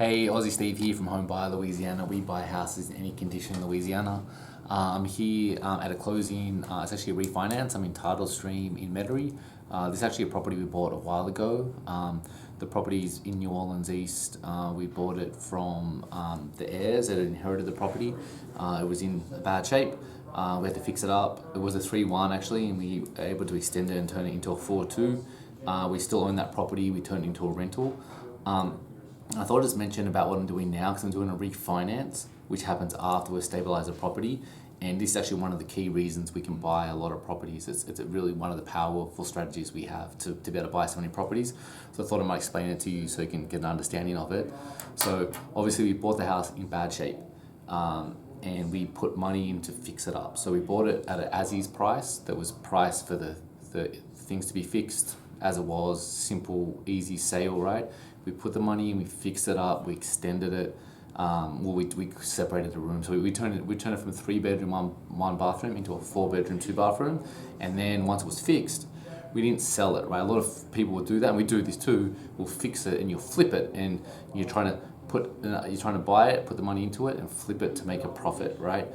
Hey, Aussie Steve here from Home Buyer Louisiana. We buy houses in any condition in Louisiana. I'm here at a closing. It's actually a refinance. I'm in Title Stream in Metairie. This is actually a property we bought a while ago. The property's in New Orleans East. We bought it from the heirs that had inherited the property. It was in bad shape. We had to fix it up. It was a 3-1 actually, and we were able to extend it and turn it into a 4-2. We still own that property. We turned it into a rental. I thought I'd just mention about what I'm doing now because I'm doing a refinance, which happens after we stabilize a property. And this is actually one of the key reasons we can buy a lot of properties. It's really one of the powerful strategies we have to be able to buy so many properties. So I thought I might explain it to you so you can get an understanding of it. So obviously we bought the house in bad shape and we put money in to fix it up. So we bought it at an as-is price that was priced for the things to be fixed as it was, simple, easy sale, right? We put the money in, we fixed it up, we extended it. We separated the rooms. So we turned it from a 3-bedroom, one bathroom into a 4-bedroom, 2-bathroom. And then once it was fixed, we didn't sell it, right? A lot of people would do that, and we do this too. We'll fix it and you'll flip it, and you're trying to buy it, put the money into it, and flip it to make a profit, right?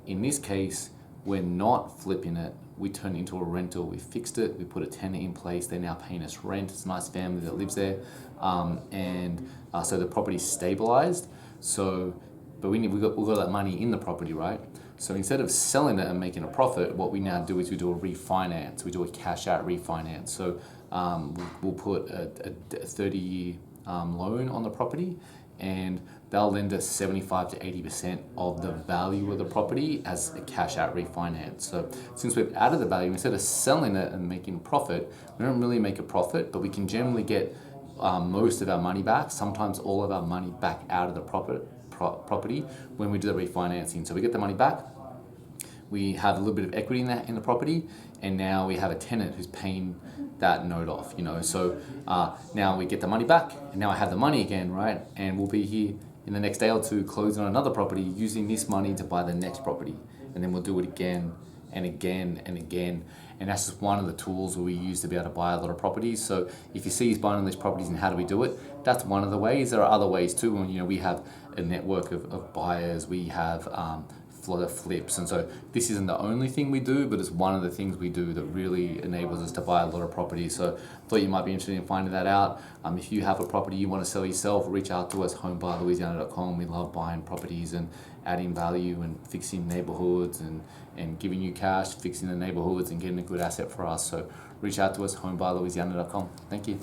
In this case, we're not flipping it. We turned it into a rental. We fixed it. We put a tenant in place. They're now paying us rent. It's a nice family that lives there, so the property's stabilized. So, but we got that money in the property, right? So instead of selling it and making a profit, what we now do is we do a refinance. We do a cash out refinance. So we'll put a 30-year loan on the property, and they'll lend us 75 to 80% of the value of the property as a cash out refinance. So since we've added the value, instead of selling it and making a profit, we don't really make a profit, but we can generally get most of our money back, sometimes all of our money back out of the property when we do the refinancing. So we get the money back, we have a little bit of equity in the property, and now we have a tenant who's paying that note off, So now we get the money back, and now I have the money again, right? And we'll be here in the next day or two closing on another property using this money to buy the next property. And then we'll do it again and again and again. And that's just one of the tools we use to be able to buy a lot of properties. So if you see us buying all these properties and how do we do it, that's one of the ways. There are other ways too. And, we have a network of buyers. We have flips, and so this isn't the only thing we do, but it's one of the things we do that really enables us to buy a lot of properties. So I thought you might be interested in finding that out. If you have a property you want to sell yourself, reach out to us, homebuyerlouisiana.com. We love buying properties and adding value and fixing neighborhoods and giving you cash, fixing the neighborhoods and getting a good asset for us. So reach out to us, homebuyerlouisiana.com. Thank you.